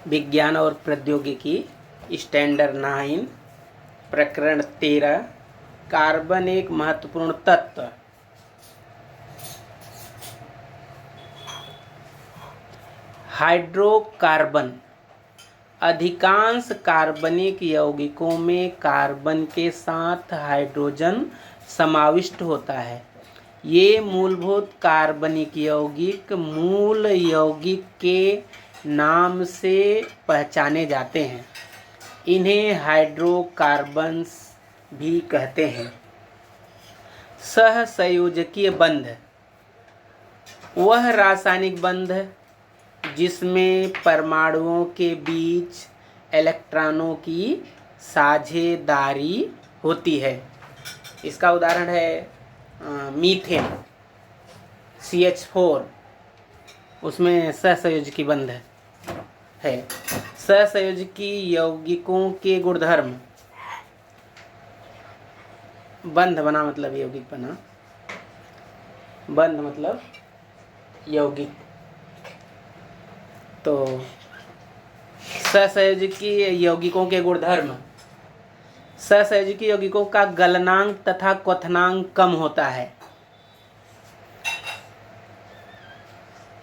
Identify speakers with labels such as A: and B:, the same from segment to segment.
A: विज्ञान और प्रौद्योगिकी स्टैंडर्ड 9 प्रकरण 13 कार्बन एक महत्वपूर्ण तत्व। हाइड्रोकार्बन अधिकांश कार्बनिक यौगिकों में कार्बन के साथ हाइड्रोजन समाविष्ट होता है। ये मूलभूत कार्बनिक यौगिक मूल यौगिक के नाम से पहचाने जाते हैं। इन्हें हाइड्रोकार्बन्स भी कहते हैं। सहसंयोजकीय बंध वह रासायनिक बंध जिसमें परमाणुओं के बीच इलेक्ट्रॉनों की साझेदारी होती है। इसका उदाहरण है मीथेन CH4, उसमें सहसंयोजकी बंध है। सहसंयोजकी यौगिकों के गुणधर्म, बंध बना मतलब यौगिक बना, बंध मतलब यौगिक। तो सहसंयोजकी यौगिकों के गुणधर्म, सहसंयोजकी यौगिकों का गलनांक तथा क्वथनांक कम होता है।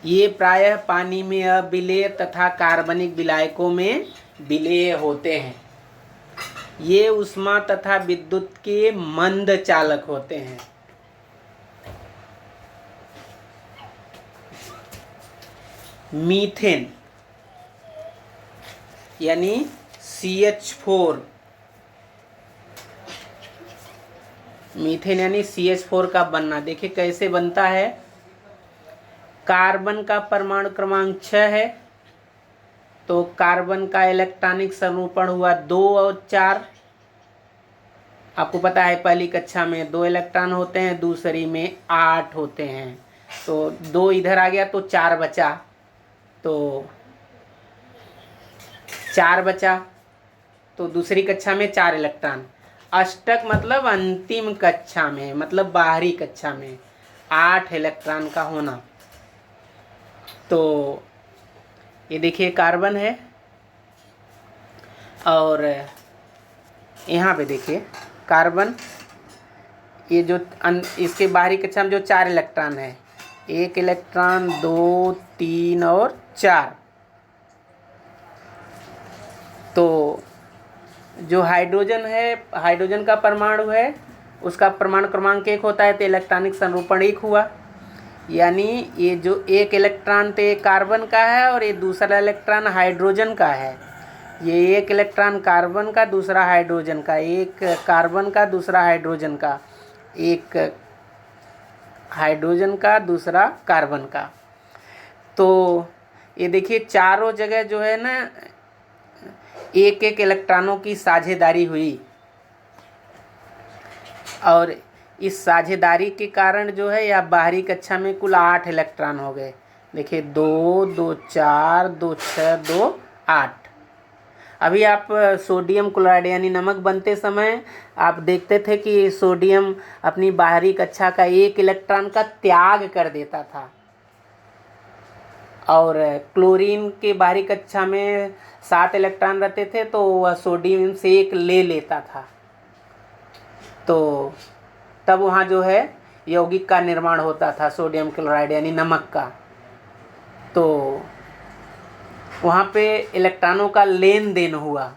A: ये प्रायः पानी में अविलेय तथा कार्बनिक विलायकों में विलेय होते हैं। ये ऊष्मा तथा विद्युत के मंद चालक होते हैं। मीथेन यानी CH4, मीथेन यानी CH4 का बनना देखिए कैसे बनता है। कार्बन का परमाणु क्रमांक 6 है, तो कार्बन का इलेक्ट्रॉनिक संरूपण हुआ 2 और 4। आपको पता है पहली कक्षा में 2 इलेक्ट्रॉन होते हैं, दूसरी में 8 होते हैं। तो 2 इधर आ गया तो 4 बचा, तो 4 बचा, तो दूसरी कक्षा में 4 इलेक्ट्रॉन। अष्टक मतलब अंतिम कक्षा में, मतलब बाहरी कक्षा में 8 इलेक्ट्रॉन का होना। तो ये देखिए कार्बन है, और यहाँ पे देखिए कार्बन, ये जो इसके बाहरी कक्षा में जो 4 इलेक्ट्रॉन है, 1 इलेक्ट्रॉन 2 3 और 4। तो जो हाइड्रोजन है, हाइड्रोजन का परमाणु है, उसका परमाणु क्रमांक 1 होता है, तो इलेक्ट्रॉनिक संरूपण 1 हुआ। यानी ये जो 1 इलेक्ट्रॉन तो कार्बन का है और ये दूसरा इलेक्ट्रॉन हाइड्रोजन का है। ये 1 इलेक्ट्रॉन कार्बन का, दूसरा हाइड्रोजन का, एक कार्बन का दूसरा हाइड्रोजन का, एक हाइड्रोजन का दूसरा कार्बन का। तो ये देखिए चारों जगह जो है ना 1-1 इलेक्ट्रॉनों की साझेदारी हुई, और इस साझेदारी के कारण जो है या बाहरी कक्षा में कुल 8 इलेक्ट्रॉन हो गए। देखिए 2 2 4 2 6 2 8। अभी आप सोडियम क्लोराइड यानी नमक बनते समय आप देखते थे कि सोडियम अपनी बाहरी कक्षा का 1 इलेक्ट्रॉन का त्याग कर देता था, और क्लोरीन के बाहरी कक्षा में 7 इलेक्ट्रॉन रहते थे, तो वह सोडियम से 1 ले लेता था। तो तब वहाँ जो है यौगिक का निर्माण होता था, सोडियम क्लोराइड यानी नमक का। तो वहाँ पे इलेक्ट्रॉनों का लेन देन हुआ,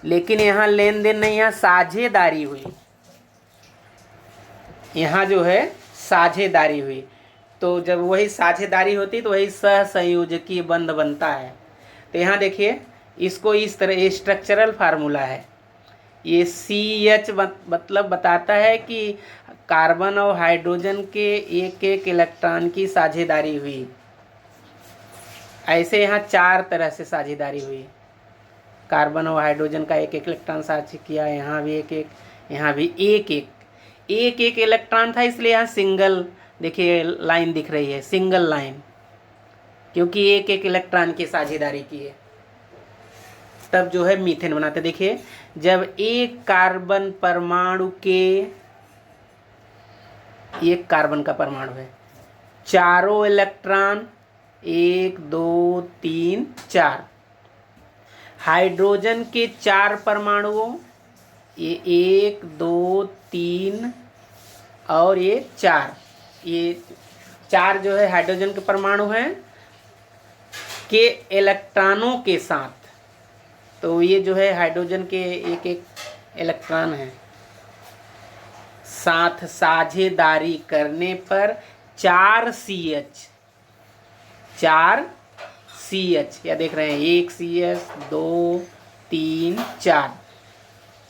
A: लेकिन यहाँ लेन देन नहीं, यहाँ साझेदारी हुई। यहाँ जो है साझेदारी हुई। तो जब वही साझेदारी होती तो वही सहसंयोजकीय बंध बनता है। तो यहाँ देखिए इसको इस तरह स्ट्रक्चरल फार्मूला है। ये CH मतलब बताता है कि कार्बन और हाइड्रोजन के 1-1 इलेक्ट्रॉन की साझेदारी हुई। ऐसे यहाँ 4 तरह से साझेदारी हुई। कार्बन और हाइड्रोजन का 1-1 इलेक्ट्रॉन साझी किया, यहाँ भी 1-1, यहाँ भी 1-1 इलेक्ट्रॉन था, इसलिए यहाँ सिंगल देखिए लाइन दिख रही है, सिंगल लाइन, क्योंकि 1-1 इलेक्ट्रॉन की साझेदारी की है। तब जो है मीथेन बनाते। देखिए जब एक कार्बन परमाणु के, एक कार्बन का परमाणु है, चारों इलेक्ट्रॉन 1 2 3 4, हाइड्रोजन के 4 परमाणुओं, ये 1 2 3 और ये 4, ये 4 जो है हाइड्रोजन के परमाणु हैं के इलेक्ट्रॉनों के साथ। तो ये जो है हाइड्रोजन के एक एक इलेक्ट्रॉन हैं, साथ साझेदारी करने पर 4 CH, 4 CH, या देख रहे हैं 1 CH 2 3 4,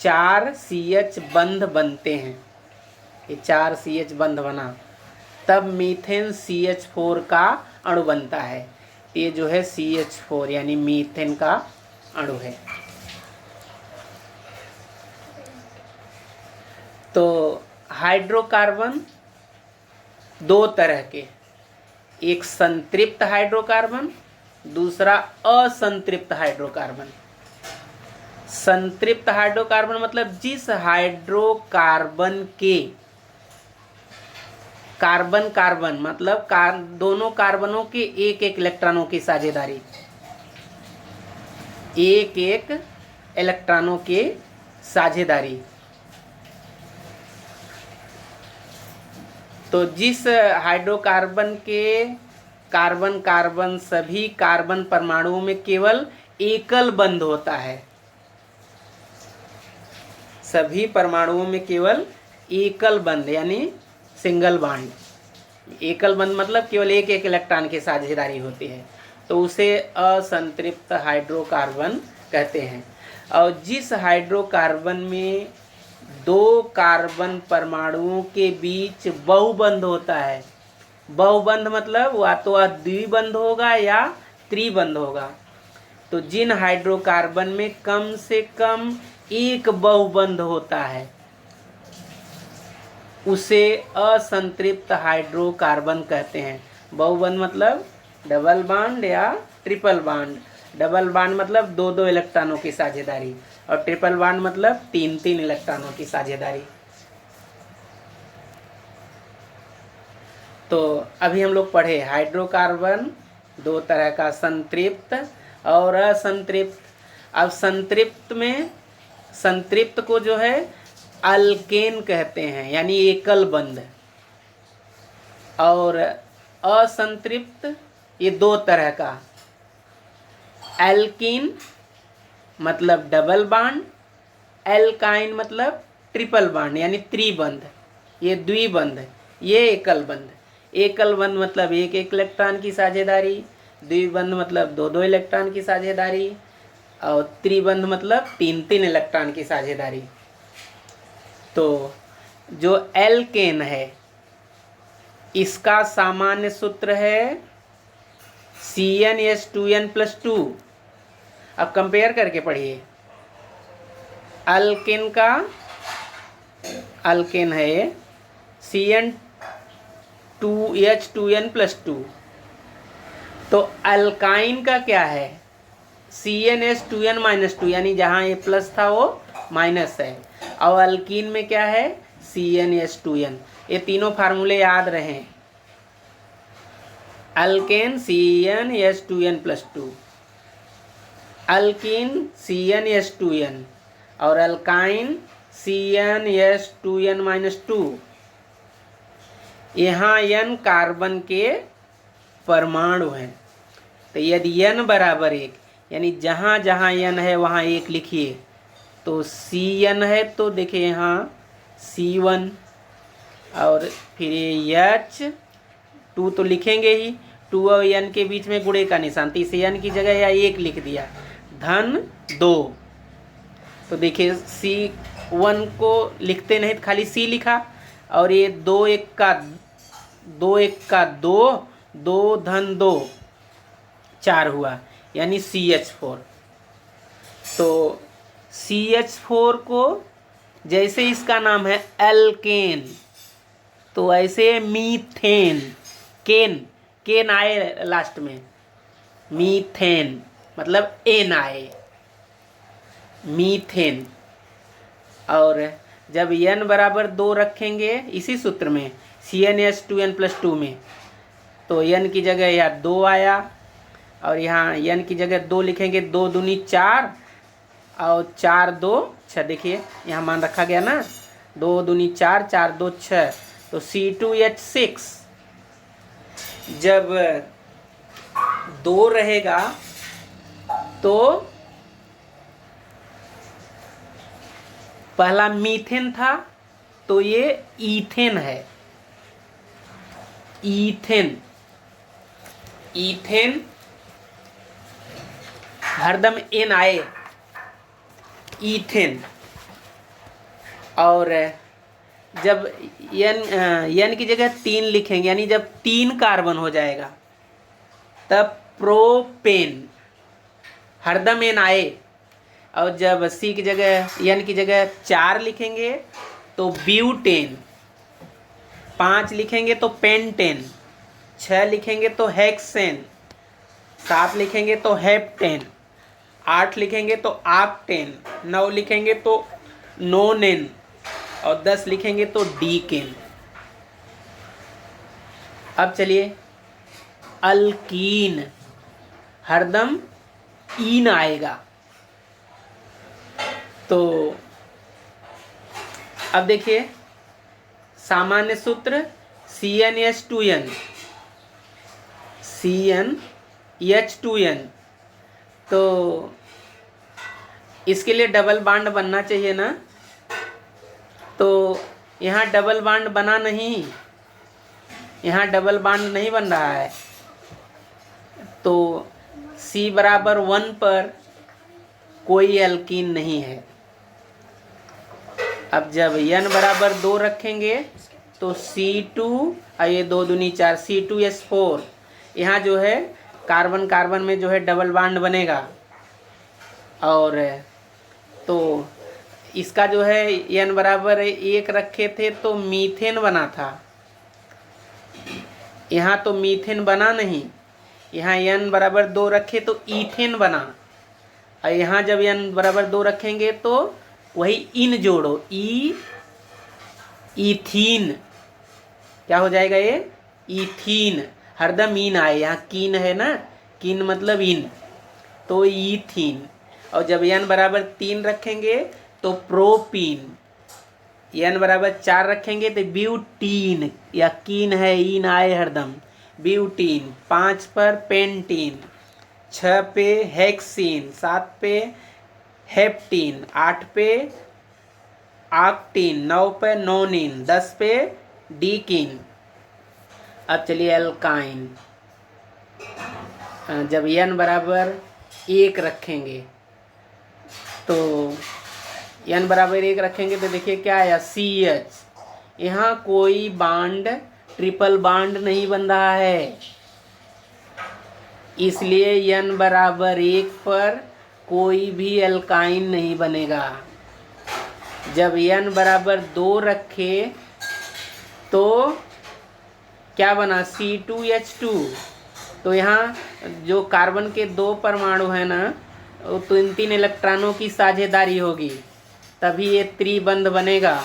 A: 4 CH बंध बनते हैं। ये 4 CH बंध बना तब मीथेन CH4 का अणु बनता है। ये जो है CH4 यानी मीथेन का अणु है। तो हाइड्रोकार्बन 2 तरह के, एक संतृप्त हाइड्रोकार्बन, दूसरा असंतृप्त हाइड्रोकार्बन। संतृप्त हाइड्रोकार्बन मतलब जिस हाइड्रोकार्बन के कार्बन कार्बन मतलब दोनों कार्बनों के एक एक इलेक्ट्रॉनों की साझेदारी, एक एक इलेक्ट्रॉनों के साझेदारी। तो जिस हाइड्रोकार्बन के कार्बन कार्बन सभी कार्बन परमाणुओं में केवल एकल बंध होता है, सभी परमाणुओं में केवल एकल बंध यानी सिंगल बॉन्ड। एकल बंध मतलब केवल एक एक इलेक्ट्रॉन की साझेदारी होती है, तो उसे असंतृप्त हाइड्रोकार्बन कहते हैं। और जिस हाइड्रोकार्बन में 2 कार्बन परमाणुओं के बीच बहुबंध होता है, बहुबंध मतलब वह तो द्विबंध होगा या त्रिबंध होगा। तो जिन हाइड्रोकार्बन में कम से कम एक बहुबंध होता है उसे असंतृप्त हाइड्रोकार्बन कहते हैं। बहुबंध मतलब डबल बॉन्ड या ट्रिपल बॉन्ड। डबल बॉन्ड मतलब 2 इलेक्ट्रॉनों की साझेदारी, और ट्रिपल बॉन्ड मतलब 3 इलेक्ट्रॉनों की साझेदारी। तो अभी हम लोग पढ़े हाइड्रोकार्बन 2 तरह का, संतृप्त और असंतृप्त। अब संतृप्त में, संतृप्त को जो है अल्केन कहते हैं यानी एकल बंध, और असंतृप्त ये 2 तरह का, एल्कीन मतलब डबल बॉन्ड, एल्काइन मतलब ट्रिपल बॉन्ड यानी त्रिबंध, ये द्विबंध, ये एकल बंध। एकल बंध मतलब एक एक इलेक्ट्रॉन की साझेदारी, द्विबंध मतलब 2 इलेक्ट्रॉन की साझेदारी, और त्रिबंध मतलब 3 इलेक्ट्रॉन की साझेदारी। तो जो एल्केन है इसका सामान्य सूत्र है CnH2n+2। अब कंपेयर करके पढ़िए। अल्केन का, अल्केन है CN2H2n+2। तो अल्काइन का क्या है CnH2n-2, यानी जहाँ ये प्लस था वो माइनस है। और अल्कीन में क्या है CnH2n। ये तीनों फार्मूले याद रहें। अल्केन CnH2n+2, अल्कीन CnH2n और अल्काइन CnH2n-2। यहाँ n कार्बन के परमाणु हैं, तो यदि n बराबर 1 यानी जहाँ जहाँ n है वहाँ 1 लिखिए। तो Cn है तो देखिए यहाँ C1, और फिर H2 तो लिखेंगे ही, 2 और n के बीच में गुणे का निशान, तो इसे n की जगह या 1 लिख दिया, धन 2। तो देखिए C1 को लिखते नहीं तो खाली C लिखा, और ये 2 1 का 2 2 धन 2 4 हुआ यानी CH4। तो CH4 को जैसे इसका नाम है एल्केन, तो ऐसे मीथेन, केन आए लास्ट में, मीथेन मतलब एन आए, मीथेन। और जब n बराबर 2 रखेंगे इसी सूत्र में CnH2n+2 में, तो n की जगह या 2 आया, और यहाँ n की जगह 2 लिखेंगे, 2 दूनी 4 और 4 2 6। देखिए यहाँ मान रखा गया ना, 2 दूनी 4, 4 2 6। तो C2H6 जब 2 रहेगा तो पहला मीथेन था तो ये ईथेन है। ईथेन, ईथेन हरदम एन आए, ईथेन। और जब n की जगह 3 लिखेंगे, यानी जब 3 कार्बन हो जाएगा तब प्रोपेन, हरदम एन आए। और जब C की जगह n की जगह 4 लिखेंगे तो ब्यूटेन, 5 लिखेंगे तो पेंटेन, 6 लिखेंगे तो हेक्सेन, 7 लिखेंगे तो हेप्टेन, 8 लिखेंगे तो आक्टेन, 9 लिखेंगे तो नोनेन और 10 लिखेंगे तो डीकेन। अब चलिए अल्कीन, हरदम ईन आएगा। तो अब देखिए सामान्य सूत्र CnH2n, CnH2n। तो इसके लिए डबल बांड बनना चाहिए ना, तो यहाँ डबल बांड बना नहीं, यहाँ डबल बांड नहीं बन रहा है। तो C बराबर 1 पर कोई एल्कीन नहीं है। अब जब n बराबर 2 रखेंगे तो C2 और ये 2 दूनी 4, C2H4, यहाँ जो है कार्बन कार्बन में जो है डबल बांड बनेगा। और तो इसका जो है n बराबर 1 रखे थे तो मीथेन बना था, यहाँ तो मीथेन बना नहीं। यहाँ n बराबर 2 रखे तो ईथेन बना। और यहाँ जब n बराबर 2 रखेंगे तो वही इन जोड़ो, ईथीन, क्या हो जाएगा ये ईथीन, हरदम इन आए, यहाँ कीन है ना, कीन मतलब इन, तो ईथीन। और जब n बराबर 3 रखेंगे तो प्रोपीन, n बराबर 4 रखेंगे तो ब्यूटीन, या कीन है इन आए हरदम, ब्यूटीन। 5 पर पेंटीन, 6 पे हेक्सीन, 7 पे हेप्टीन, 8 पे आक्टीन, 9 पे नोनिन, 10 पे डीकिन। अब चलिए एल्काइन, जब n बराबर 1 रखेंगे तो n बराबर 1 रखेंगे तो देखिए क्या आया CH, यहाँ कोई बांड ट्रिपल बांड नहीं बन रहा है, इसलिए n बराबर 1 पर कोई भी एल्काइन नहीं बनेगा। जब n बराबर 2 रखे तो क्या बना C2H2, तो यहाँ जो कार्बन के 2 परमाणु है ना, तो इन 3 इलेक्ट्रॉनों की साझेदारी होगी तभी ये त्रिबंध बनेगा।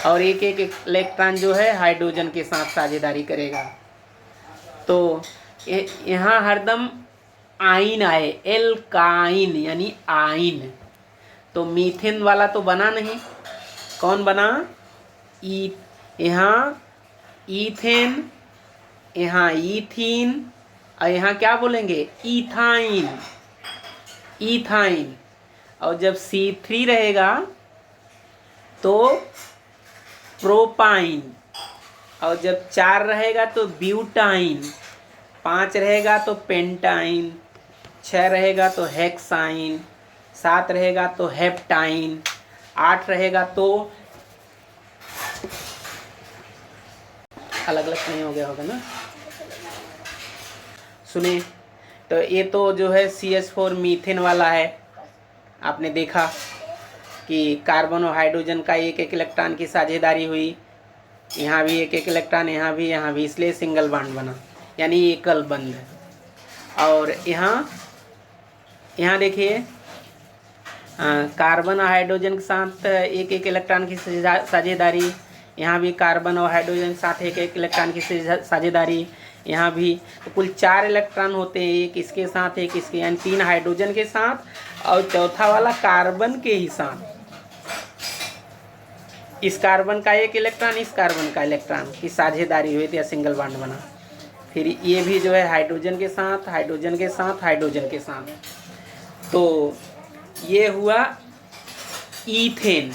A: और एक एक इलेक्ट्रॉन जो है हाइड्रोजन के साथ साझेदारी करेगा। तो यहाँ हरदम आइन आए, एल्काइन यानी आइन। तो मीथेन वाला तो बना नहीं, कौन बना यहाँ ईथेन, यहाँ ईथीन, और यहाँ क्या बोलेंगे ईथाइन, ईथाइन। और जब C3 रहेगा तो प्रोपाइन, और जब 4 रहेगा तो ब्यूटाइन, 5 रहेगा तो पेंटाइन, 6 रहेगा तो हेक्साइन, 7 रहेगा तो हेप्टाइन, 8 रहेगा तो अलग अलग नहीं हो गया होगा ना, सुनिए। तो ये तो जो है CH4 मीथेन वाला है, आपने देखा कि कार्बन और हाइड्रोजन का एक एक इलेक्ट्रॉन की साझेदारी हुई, यहाँ भी एक एक इलेक्ट्रॉन, यहाँ भी, इसलिए सिंगल बॉन्ड बना यानी एकल बंध। और यहाँ देखिए कार्बन और हाइड्रोजन के साथ एक एक इलेक्ट्रॉन की साझेदारी, यहाँ भी कार्बन और हाइड्रोजन के साथ एक एक इलेक्ट्रॉन की साझेदारी, यहाँ भी। तो कुल 4 इलेक्ट्रॉन होते हैं, एक इसके साथ, एक इसके, यानी 3 हाइड्रोजन के साथ और चौथा वाला कार्बन के ही साथ। इस कार्बन का एक इलेक्ट्रॉन, इस कार्बन का इलेक्ट्रॉन की साझेदारी हुई थी या सिंगल बॉन्ड बना। फिर ये भी जो है हाइड्रोजन के साथ, हाइड्रोजन के साथ, हाइड्रोजन के साथ। तो ये हुआ ईथेन।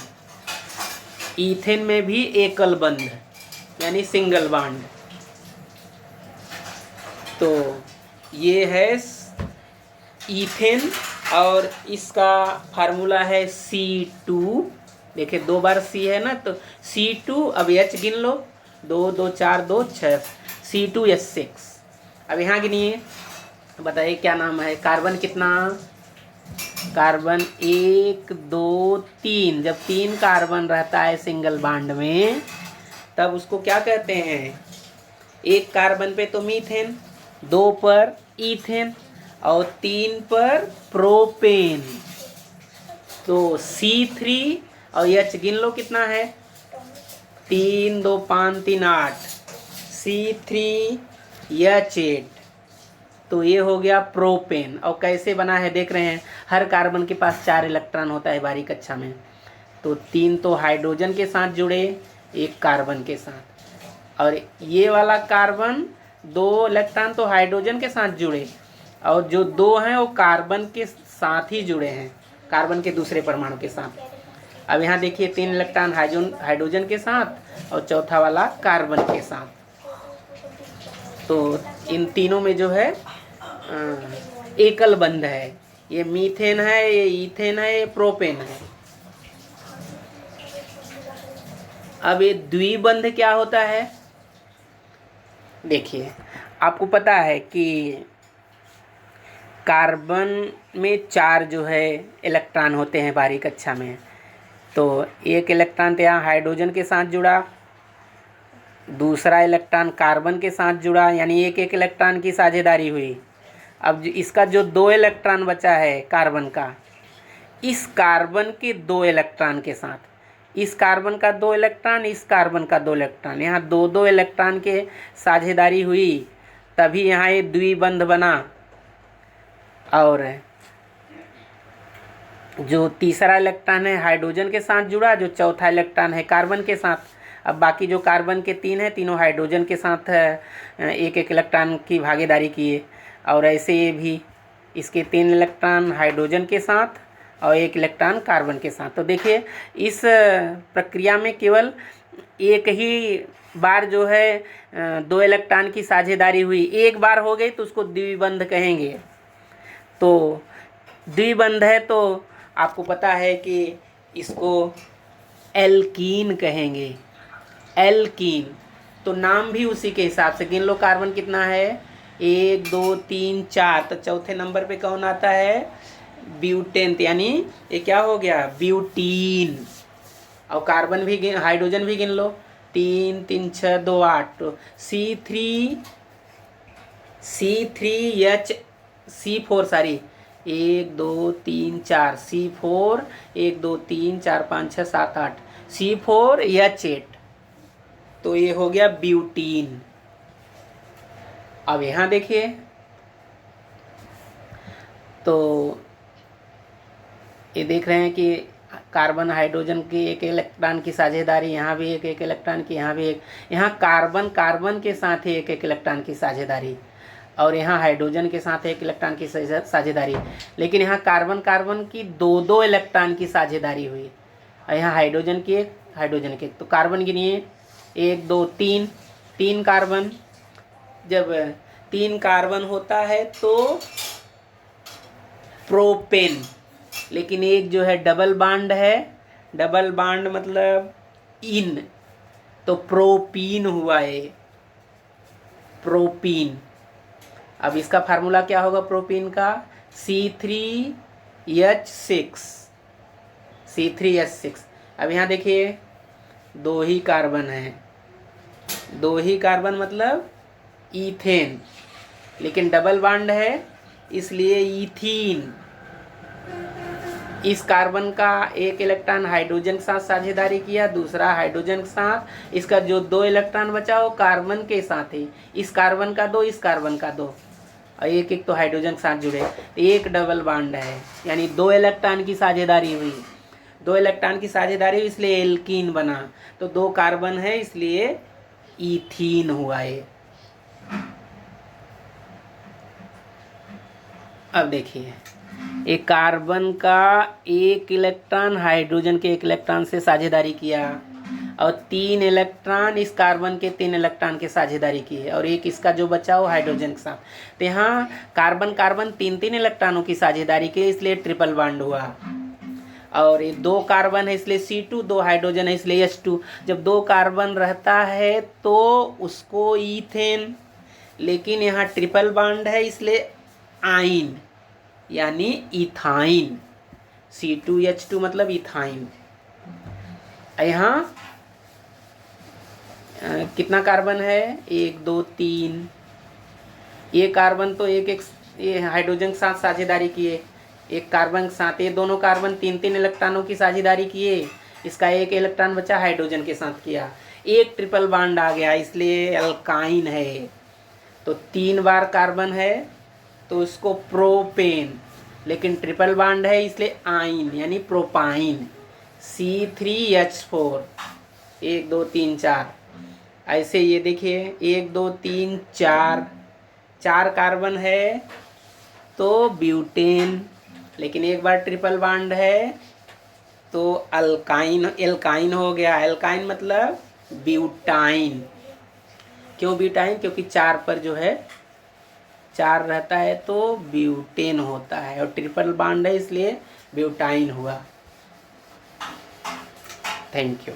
A: ईथेन में भी एकल बंध यानी सिंगल बॉन्ड। तो ये है ईथेन और इसका फार्मूला है C2। देखिए 2 बार C है ना, तो C2, अब H गिन लो, 2 2 4 2 6, C2H6। अब यहाँ गिनिए, बताइए क्या नाम है। कार्बन कितना, कार्बन 1 2 3। जब 3 कार्बन रहता है सिंगल बॉन्ड में तब उसको क्या कहते हैं, 1 कार्बन पे तो मीथेन, 2 पर ईथेन और 3 पर प्रोपेन। तो C3 और H गिन लो कितना है, 3 2 5 3 8, C3H8। तो ये हो गया प्रोपेन। और कैसे बना है देख रहे हैं, हर कार्बन के पास 4 इलेक्ट्रॉन होता है बारीक कक्षा में। तो 3 तो हाइड्रोजन के साथ जुड़े, 1 कार्बन के साथ, और ये वाला कार्बन 2 इलेक्ट्रॉन तो हाइड्रोजन के साथ जुड़े, और जो 2 हैं वो कार्बन के साथ ही जुड़े हैं, कार्बन के दूसरे परमाणु के साथ। अब यहाँ देखिए 3 इलेक्ट्रॉन हाइड्रोजन के साथ और चौथा वाला कार्बन के साथ। तो इन तीनों में जो है एकल बंध है। ये मीथेन है, ये ईथेन है, ये प्रोपेन है। अब ये द्विबंध क्या होता है, देखिए आपको पता है कि कार्बन में 4 जो है इलेक्ट्रॉन होते हैं बारीक कक्षा में। तो 1 इलेक्ट्रॉन तो यहाँ हाइड्रोजन के साथ जुड़ा, दूसरा इलेक्ट्रॉन कार्बन के साथ जुड़ा, यानी 1 इलेक्ट्रॉन की साझेदारी हुई। अब इसका जो 2 इलेक्ट्रॉन बचा है कार्बन का, इस कार्बन के 2 इलेक्ट्रॉन के साथ, इस कार्बन का 2 इलेक्ट्रॉन, इस कार्बन का 2 इलेक्ट्रॉन, यहाँ 2 इलेक्ट्रॉन के साझेदारी हुई, तभी यहाँ ये द्विबंध बना। और जो तीसरा इलेक्ट्रॉन है हाइड्रोजन के साथ जुड़ा, जो चौथा इलेक्ट्रॉन है कार्बन के साथ। अब बाकी जो कार्बन के 3 हैं, तीनों हाइड्रोजन के साथ 1 इलेक्ट्रॉन की भागीदारी किए। और ऐसे ये भी, इसके 3 इलेक्ट्रॉन हाइड्रोजन के साथ और 1 इलेक्ट्रॉन कार्बन के साथ। तो देखिए इस प्रक्रिया में केवल एक ही बार जो है 2 इलेक्ट्रॉन की साझेदारी हुई, एक बार हो गई तो उसको द्विबंध कहेंगे। तो द्विबंध है तो आपको पता है कि इसको एल्कीन कहेंगे, एल्कीन। तो नाम भी उसी के हिसाब से गिन लो, कार्बन कितना है, 1 2 3 4, तो चौथे नंबर पे कौन आता है, ब्यूटेन, यानी ये क्या हो गया, ब्यूटीन। और कार्बन भी हाइड्रोजन भी गिन लो, 3 3 6 2 8, तो C4 सॉरी, 1 2 3 4, C4, 1 2 3 4 5 6 7 8, C4H8। तो ये हो गया ब्यूटीन। अब यहाँ देखिए, तो ये देख रहे हैं कि कार्बन हाइड्रोजन की 1 इलेक्ट्रॉन की साझेदारी, यहाँ भी 1 इलेक्ट्रॉन की, यहाँ भी 1, यहाँ कार्बन के साथ ही 1 इलेक्ट्रॉन की साझेदारी, और यहाँ हाइड्रोजन के साथ 1 इलेक्ट्रॉन की साझेदारी। लेकिन यहाँ कार्बन की 2 इलेक्ट्रॉन की साझेदारी हुई, और यहाँ हाइड्रोजन की 1 तो कार्बन गिनिए, 1 2 3, 3 कार्बन। जब 3 कार्बन होता है तो प्रोपेन, लेकिन एक जो है डबल बॉन्ड है, डबल बॉन्ड मतलब इन, तो प्रोपीन हुआ है, प्रोपीन। अब इसका फार्मूला क्या होगा प्रोपीन का, C3H6। अब यहाँ देखिए 2 ही कार्बन है, 2 ही कार्बन मतलब ईथेन, लेकिन डबल बॉन्ड है इसलिए ईथीन। इस कार्बन का एक इलेक्ट्रॉन हाइड्रोजन के साथ साझेदारी किया, दूसरा हाइड्रोजन के साथ, इसका जो 2 इलेक्ट्रॉन बचा वो कार्बन के साथ है, इस कार्बन का 2, इस कार्बन का 2, और एक एक तो हाइड्रोजन के साथ जुड़े, एक डबल बॉन्ड है, यानी 2 इलेक्ट्रॉन की साझेदारी हुई, 2 इलेक्ट्रॉन की साझेदारी हुई इसलिए एल्कीन बना, तो 2 कार्बन है इसलिए ईथीन हुआ ये। अब देखिए, एक कार्बन का एक इलेक्ट्रॉन हाइड्रोजन के एक इलेक्ट्रॉन से साझेदारी किया, और 3 इलेक्ट्रॉन इस कार्बन के 3 इलेक्ट्रॉन के साझेदारी की है, और एक इसका जो बचा वो हाइड्रोजन के साथ, तो यहाँ कार्बन कार्बन 3 इलेक्ट्रॉनों की साझेदारी की, इसलिए ट्रिपल बॉन्ड हुआ। और ये 2 कार्बन है इसलिए C2, 2 हाइड्रोजन है इसलिए H2। जब 2 कार्बन रहता है तो उसको ईथेन, लेकिन यहाँ ट्रिपल बॉन्ड है इसलिए आइन यानी इथाइन, C2H2 मतलब इथाइन। यहाँ कितना कार्बन है, 1 2 3, ये कार्बन तो एक एक ये हाइड्रोजन के साथ साझेदारी किए, एक कार्बन के साथ, ये दोनों कार्बन 3 इलेक्ट्रॉनों की साझेदारी किए, इसका एक इलेक्ट्रॉन बचा हाइड्रोजन के साथ किया, एक ट्रिपल बॉन्ड आ गया इसलिए अल्काइन है। तो 3 बार कार्बन है तो इसको प्रोपेन, लेकिन ट्रिपल बॉन्ड है इसलिए आइन यानी प्रोपाइन, C3H4, 1 2 3 4। ऐसे ये देखिए 1 2 3 4, 4 कार्बन है तो ब्यूटेन, लेकिन एक बार ट्रिपल बॉन्ड है तो अल्काइन, एल्काइन हो गया। एल्काइन मतलब ब्यूटाइन। क्यों ब्यूटाइन? क्योंकि 4 पर जो है 4 रहता है तो ब्यूटेन होता है, और ट्रिपल बॉन्ड है इसलिए ब्यूटाइन हुआ। Thank you.